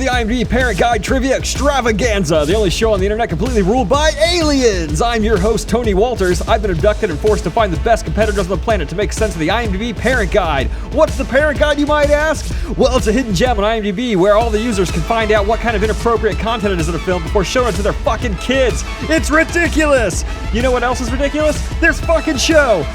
the IMDB Parent Guide Trivia Extravaganza, the only show on the internet completely ruled by aliens. I'm your host, Tony Walters. I've been abducted and forced to find the best competitors on the planet to make sense of the IMDB Parent Guide. What's the Parent Guide, you might ask? Well, it's a hidden gem on IMDb where all the users can find out what kind of inappropriate content it is in a film before showing it to their fucking kids. It's ridiculous! You know what else is ridiculous? This fucking show!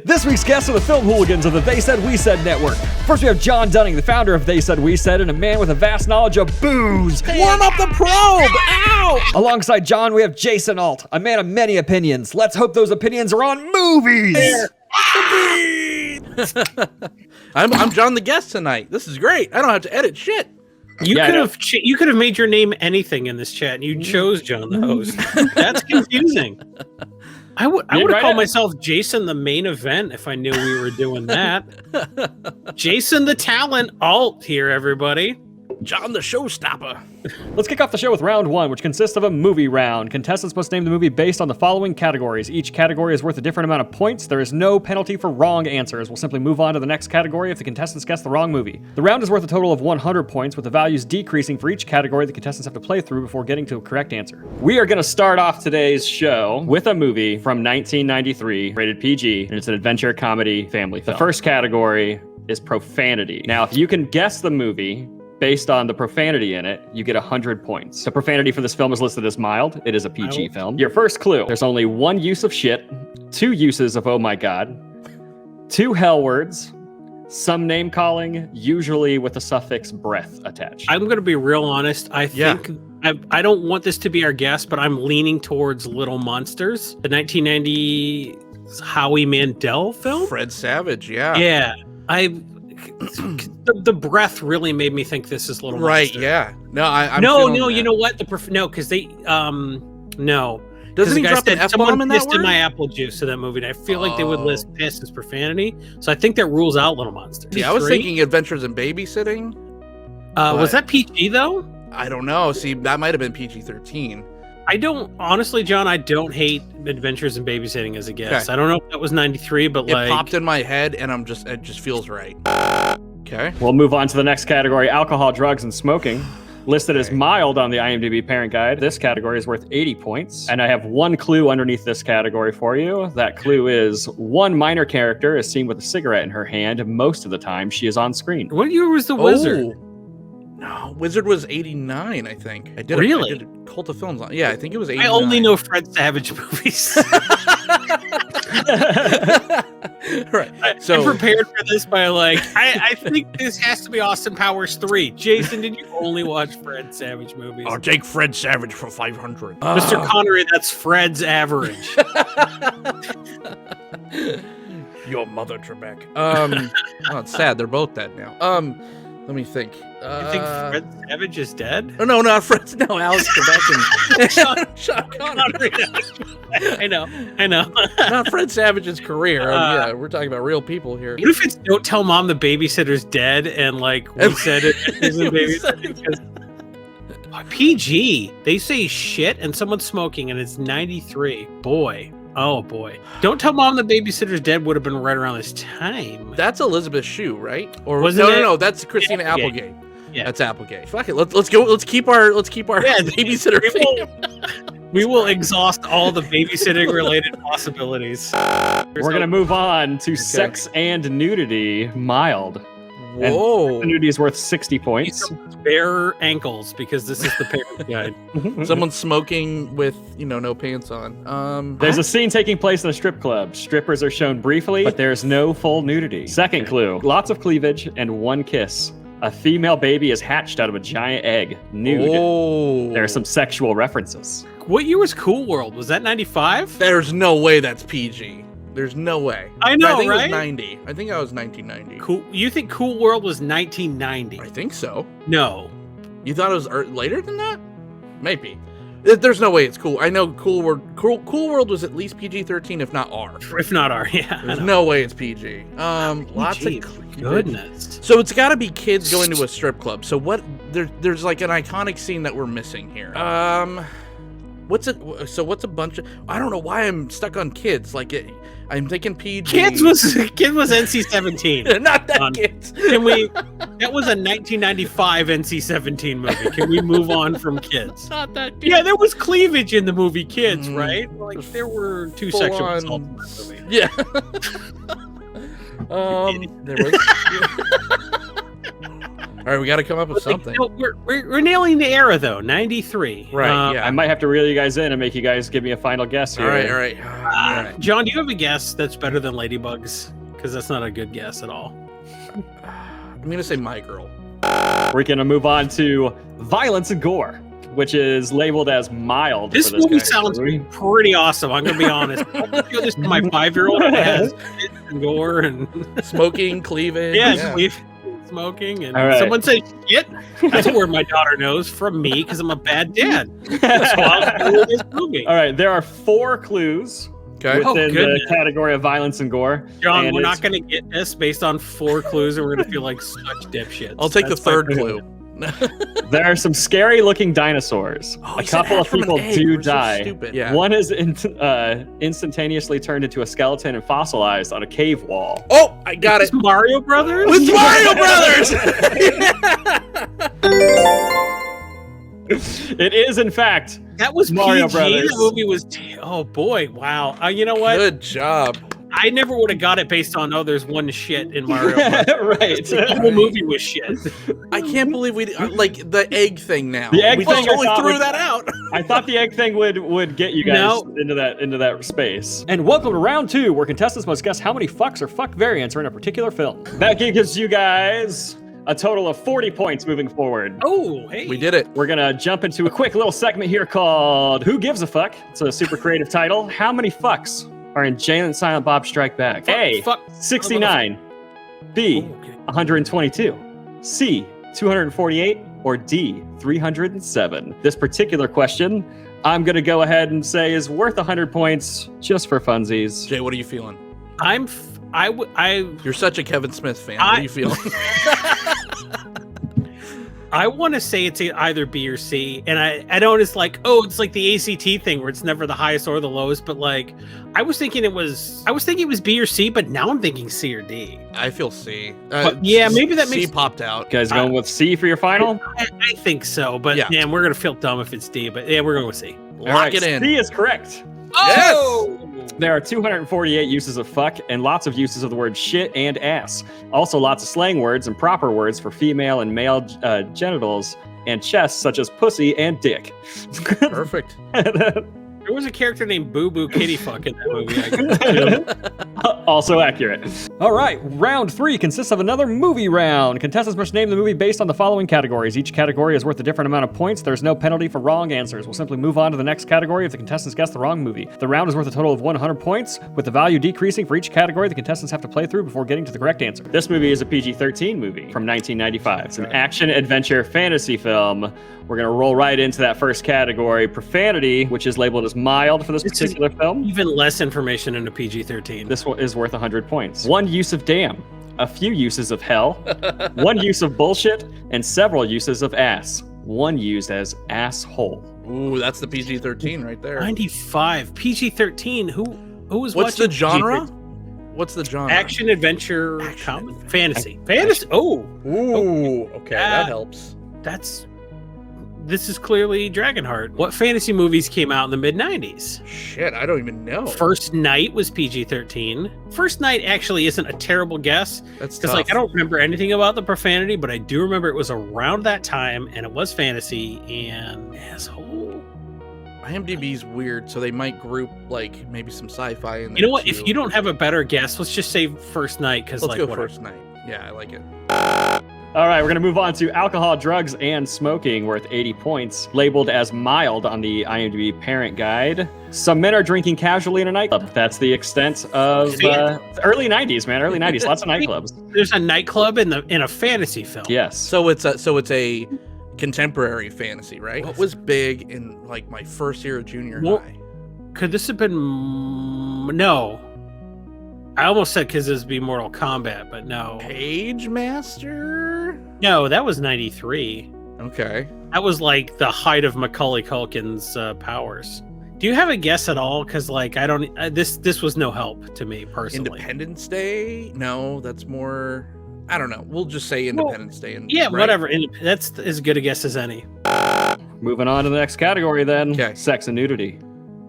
This week's guests are the Film Hooligans of the They Said We Said network. First we have John Dunning, the founder of They Said We Said, and a man with a vast knowledge of booze. Warm up the probe! Ow! Alongside John, we have Jason Alt, a man of many opinions. Let's hope those opinions are on movies! I'm John the guest tonight. This is great. I don't have to edit shit. You could have made your name anything in this chat, and you chose John the host. That's confusing. I would have called myself Jason the Main Event if I knew we were doing that. Jason the Talent Alt here, everybody. John the Showstopper. Let's kick off the show with round one, which consists of a movie round. Contestants must name the movie based on the following categories. Each category is worth a different amount of points. There is no penalty for wrong answers. We'll simply move on to the next category if the contestants guess the wrong movie. The round is worth a total of 100 points, with the values decreasing for each category the contestants have to play through before getting to a correct answer. We are going to start off today's show with a movie from 1993, rated PG, and it's an adventure comedy family film. The first category is profanity. Now, if you can guess the movie based on the profanity in it, you get 100 points. The profanity for this film is listed as mild. It is a PG film. Your first clue, there's only one use of shit, 2 uses of oh my god, 2 hell words, some name calling, usually with the suffix breath attached. I'm going to be real honest. I think I don't want this to be our guess, but I'm leaning towards Little Monsters, the 1990 Howie Mandel film. Fred Savage, yeah. Yeah. The breath really made me think this is Little Right, Monster. yeah. No, I'm no, that. you know what? Because they no. Doesn't he drop an F-bomb in that pissed word? in my apple juice to that movie, and I feel like they would list piss as profanity. So I think that rules out Little Monster. Yeah, I was thinking Adventures in Babysitting. Was that PG though? I don't know. See, that might have been PG-13. Honestly, John, I don't hate Adventures in Babysitting as a guess. Okay. I don't know if that was 93, but It popped in my head, and it just feels right. Okay. We'll move on to the next category, alcohol, drugs, and smoking. Listed as mild on the IMDb Parent Guide. This category is worth 80 points. And I have one clue underneath this category for you. That clue is one minor character is seen with a cigarette in her hand. Most of the time, she is on screen. What year was The Wizard? No, Wizard was 89, I think. I did a Cult of Films on. Yeah, I think it was 89. I only know Fred Savage movies. Right. I'm prepared for this by I think this has to be Austin Powers 3. Jason, did you only watch Fred Savage movies? I'll take Fred Savage for 500. Mr. Connery, that's Fred's average. Your mother, Trebek. Oh, it's sad. They're both dead now. Let me think. You think Fred Savage is dead? Oh, no, not Fred. No, Alex Trebek and Sean Connery. I know. Not Fred Savage's career. Yeah, we're talking about real people here. What if it's Don't Tell Mom the Babysitter's Dead and we said it is a babysitter? PG. They say shit and someone's smoking and it's 93. Boy. Oh boy. Don't Tell Mom the Babysitter's Dead would have been right around this time. That's Elizabeth Shue, right? Or Wasn't it? No, that's Christina Applegate. Yeah. That's Applegate. Fuck it. Let's go. Let's keep our babysitter theme. We will exhaust all the babysitting related possibilities. We're going to move on to sex and nudity, mild. Whoa. And nudity is worth 60 points. Bare ankles because this is the Parent Guide. Someone smoking with, no pants on. There's a scene taking place in a strip club. Strippers are shown briefly, but there's no full nudity. Second clue, lots of cleavage and one kiss. A female baby is hatched out of a giant egg, nude. Oh. There are some sexual references. What year was Cool World? Was that 95? There's no way that's PG. There's no way. I know, I think right? it was 90. I think I was 1990. Cool. You think Cool World was 1990? I think so. No. You thought it was later than that? Maybe. There's no way it's cool. I know Cool World was at least PG-13, if not R. If not R, yeah. There's no way it's PG. Lots of goodness. So it's got to be kids going to a strip club. So what? There's like an iconic scene that we're missing here. What's it? So what's a bunch of? I don't know why I'm stuck on kids. Like I'm thinking PG. Kid was NC-17. Not that kids. Can we? That was a 1995 NC-17 movie. Can we move on from kids? Not that kids. Yeah, there was cleavage in the movie Kids, right? Like there were two Full sexual on- assaults in that movie. Yeah. There was. All right, we got to come up with something. No, we're nailing the era though. 93. Right. Yeah. I might have to reel you guys in and make you guys give me a final guess here. All right. John, do you have a guess that's better than Ladybugs? Because that's not a good guess at all. I'm gonna say My Girl. We're going to move on to Violence and Gore, which is labeled as mild. This for this movie category. sounds pretty awesome. I'm gonna be honest. I feel this to my 5-year-old. It has tits and gore and Smoking, cleavage. smoking, and All right. someone said shit. That's a word my daughter knows from me because I'm a bad dad. So I'll do this movie. All right, there are 4 clues Okay. within the goodness. category of violence and gore. John, and we're it's- not going to get this based on 4 clues, and we're going to feel like such dipshits. I'll take the That's my third opinion. clue. There are some scary-looking dinosaurs. Oh, A he said couple of hatch from an people egg. do We're so die. stupid. Yeah. One is instantaneously turned into a skeleton and fossilized on a cave wall. Oh, I got it. It's Mario Brothers? It's Mario Brothers. It is, in fact, That was Mario PG. Brothers. That movie was. Oh boy! Wow. You know what? Good job. I never would have got it based on there's one shit in Mario Brothers. right. The whole movie was shit. I can't believe we like the egg thing now. The egg we thing just I totally thought threw was- that out. I thought the egg thing would get you guys into that space. And welcome to round 2, where contestants must guess how many fucks or fuck variants are in a particular film. That gives you guys a total of 40 points moving forward. Oh, hey. We did it. We're gonna jump into a quick little segment here called Who Gives a Fuck? It's a super creative title. How many fucks are in Jay and Silent Bob Strike Back? A, Fuck. 69. B, Oh, okay. 122. C, 248. Or D, 307. This particular question, I'm gonna go ahead and say is worth 100 points just for funsies. Jay, what are you feeling? I You're such a Kevin Smith fan. What are you feeling? I want to say it's either B or C, and I know it's like the ACT thing where it's never the highest or the lowest, but like I was thinking it was B or C, but now I'm thinking C or D. I feel C. But, yeah, maybe that C makes- popped out. You guys going with C for your final? I think so, but Yeah. man, we're gonna feel dumb if it's D. But yeah, we're going with C. Lock it in. C is correct. Oh, There are 248 uses of fuck and lots of uses of the word shit and ass. Also lots of slang words and proper words for female and male genitals and chests such as pussy and dick. Perfect. there was a character named Boo Boo Kitty Fuck in that movie. I guess. Also accurate. All right, round 3 consists of another movie round. Contestants must name the movie based on the following categories. Each category is worth a different amount of points. There's no penalty for wrong answers. We'll simply move on to the next category if the contestants guess the wrong movie. The round is worth a total of 100 points, with the value decreasing for each category the contestants have to play through before getting to the correct answer. This movie is a PG-13 movie from 1995. It's an action, adventure, fantasy film. We're going to roll right into that first category, profanity, which is labeled as mild for this particular film. Even less information in a PG-13. This one is worth 100 points. One use of damn, a few uses of hell, one use of bullshit, and several uses of ass. One used as asshole. Ooh, that's the PG-13 right there. 95 PG-13. Who was What's the watching genre? PG-13? What's the genre? Action, adventure, comedy, fantasy. Fantasy. Oh, Ooh, okay, that helps. this is clearly Dragonheart. What fantasy movies came out in the mid-90s? Shit, I don't even know. First Night was PG-13. First Night actually isn't a terrible guess That's because tough. I don't remember anything about the profanity, but I do remember it was around that time and it was fantasy and asshole. IMDb's weird, so they might group like maybe some sci-fi in there. You know what? too. If you don't have a better guess, let's just say First Night because Let's like go whatever. First Night. Yeah, I like it. All right, we're going to move on to alcohol, drugs, and smoking, worth 80 points, labeled as mild on the IMDB Parent Guide. Some men are drinking casually in a nightclub. That's the extent of early 90s, man. Early 90s, lots of nightclubs. There's a nightclub in a fantasy film. Yes. So it's a contemporary fantasy, right? What was big in like my first year of junior Well, high? Could this have been no? I almost said because this would be Mortal Kombat, but no. Page Master? No, that was 93. Okay. That was like the height of Macaulay Culkin's powers. Do you have a guess at all? Because like I don't. This was no help to me personally. Independence Day? No, that's more. I don't know. We'll just say Independence Day. Yeah, right? Whatever. That's as good a guess as any. Moving on to the next category then. Okay. Sex and nudity.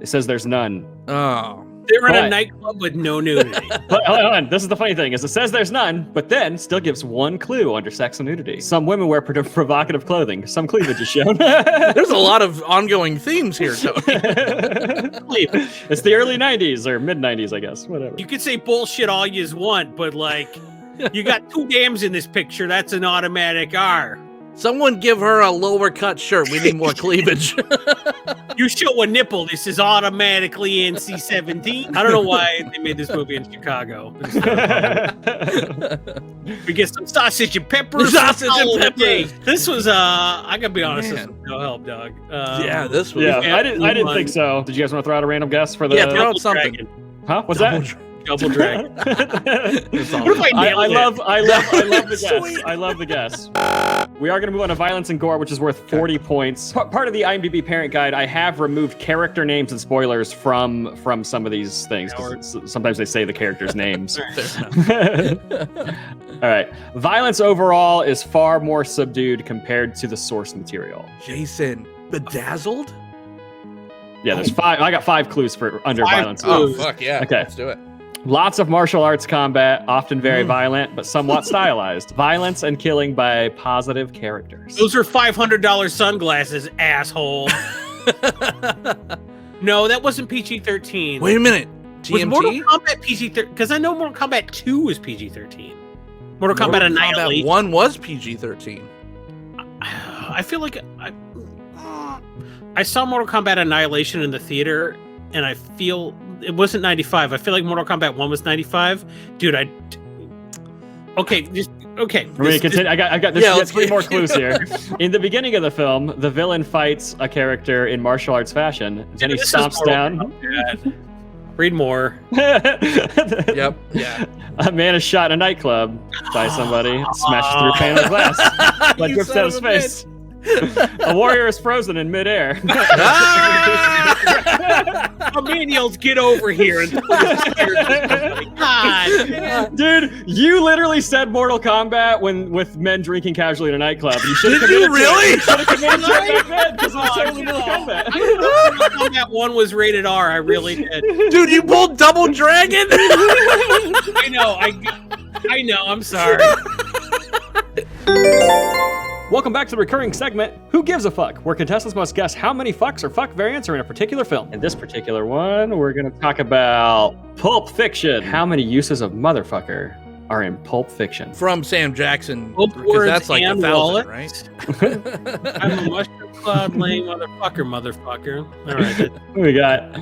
It says there's none. Oh. They were in a nightclub with no nudity. But hold on. This is the funny thing, is it says there's none, but then still gives one clue under sex and nudity. Some women wear provocative clothing. Some cleavage is shown. There's a lot of ongoing themes here, Tony. It's the early 90s or mid 90s, I guess. Whatever. You could say bullshit all you want, but like, you got two dams in this picture. That's an automatic R. Someone give her a lower cut shirt. We need more cleavage. You show a nipple, this is automatically NC-17. I don't know why they made this movie in Chicago. We get some sausage and peppers. Sausage and peppers. This was, I gotta be honest, this was no help, dog. Yeah, this was. Yeah, I didn't think so. Did you guys want to throw out a random guess for the? Yeah, throw out something. Huh? What's that? Double Dragon. What if I love the guess. I love the guess. We are going to move on to violence and gore, which is worth 40 points. Part of the IMDb Parent Guide, I have removed character names and spoilers from some of these things. Sometimes they say the characters' names. All right. Violence overall is far more subdued compared to the source material. Jason, Bedazzled? Yeah, there's 5. I got 5 clues for under violence. Oh, fuck yeah. Okay. Let's do it. Lots of martial arts combat, often very violent, but somewhat stylized. Violence and killing by positive characters. Those are $500 sunglasses, asshole. No, that wasn't PG-13. Wait a minute. TMT? Was Mortal Kombat PG-13? Because I know Mortal Kombat 2 was PG-13. Mortal Kombat Annihilation. Kombat 1 was PG-13. I feel like I saw Mortal Kombat Annihilation in the theater, and I feel it wasn't 95. I feel like Mortal Kombat 1 was 95. Dude, okay. Continue. I got there's 3 more clues here. In the beginning of the film, the villain fights a character in martial arts fashion. Then he stomps down. Read more. Yep. Yeah. A man is shot in a nightclub by somebody, smashes through a pane of glass. Blood drips out of his face. A warrior is frozen in midair. Millennials, get over here. God. Dude, you literally said Mortal Kombat with men drinking casually in a nightclub. You should have Did you really? You should have committed to it back then, because it was totally Mortal Kombat. I know Mortal Kombat 1 was rated R. I really did. Dude, you pulled Double Dragon? I know. I'm sorry. Welcome back to the recurring segment, Who Gives a Fuck?, where contestants must guess how many fucks or fuck variants are in a particular film. In this particular one, we're going to talk about Pulp Fiction. How many uses of motherfucker are in Pulp Fiction? From Sam Jackson, Both because that's like 1,000, wallet. right? I'm a mushroom cloud laying motherfucker. All right. We got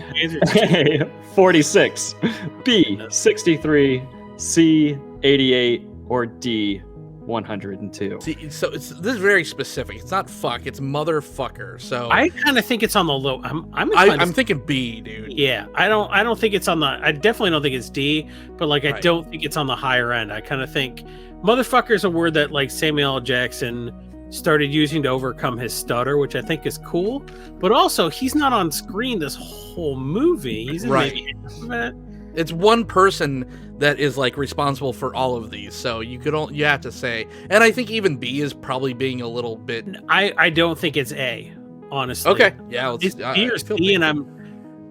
A, 46, B, 63, C, 88, or D, 102. See, so this is very specific. It's not fuck, it's motherfucker. So I kind of think it's on the low. I'm thinking B, dude. Yeah, I don't think it's on the. I definitely don't think it's D, but like I don't think it's on the higher end. I kind of think motherfucker is a word that like Samuel L. Jackson started using to overcome his stutter, which I think is cool. But also, he's not on screen this whole movie. He's in maybe half of it. It's one person that is like responsible for all of these, so you have to say, and I think even B is probably being a little bit. I don't think it's A, honestly. Okay, yeah, it's B or C, and I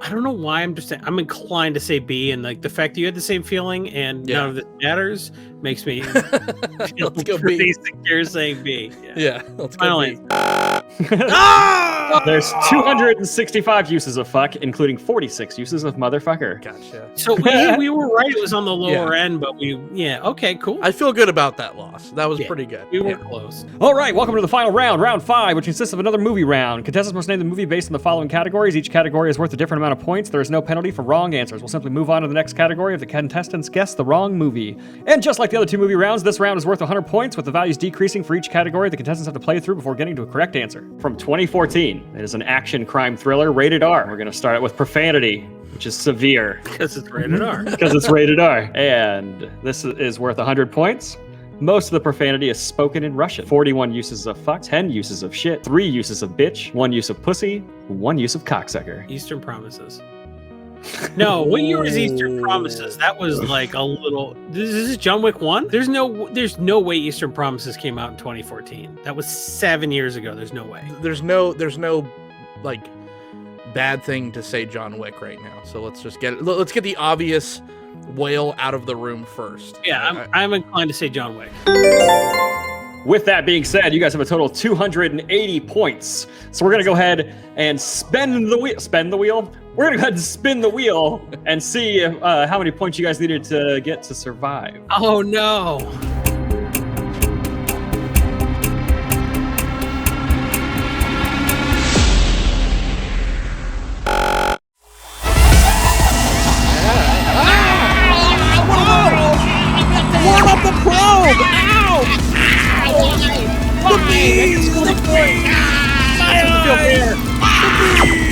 don't know why I'm inclined to say B, and like the fact that you had the same feeling and none of this matters makes me feel pretty secure saying B. Yeah, let's go B. There's 265 uses of fuck, including 46 uses of motherfucker. Gotcha. So we were right. It was on the lower end, but okay, cool. I feel good about that loss. That was pretty good. We were close. All right, welcome to the final round, round 5, which consists of another movie round. Contestants must name the movie based on the following categories. Each category is worth a different amount of points. There is no penalty for wrong answers. We'll simply move on to the next category if the contestants guess the wrong movie. And just like the other 2 movie rounds, this round is worth 100 points, with the values decreasing for each category the contestants have to play through before getting to a correct answer. From 2014, it is an action crime thriller, rated R. We're going to start it with profanity, which is severe. Because it's rated R. Because it's rated R. And this is worth 100 points. Most of the profanity is spoken in Russian. 41 uses of fuck, 10 uses of shit, 3 uses of bitch, 1 use of pussy, 1 use of cocksucker. Eastern Promises. No, what year was Eastern Promises? That was like a little. This is John Wick 1. There's no way Eastern Promises came out in 2014. That was 7 years ago. There's no way. There's no like bad thing to say John Wick right now. So let's get the obvious whale out of the room first. Yeah, I'm inclined to say John Wick. With that being said, you guys have a total of 280 points. So we're gonna go ahead and spin the wheel. We're gonna go ahead and spin the wheel and see how many points you guys needed to get to survive. Oh no. Warm up the probe! Ow! The bees! The bees!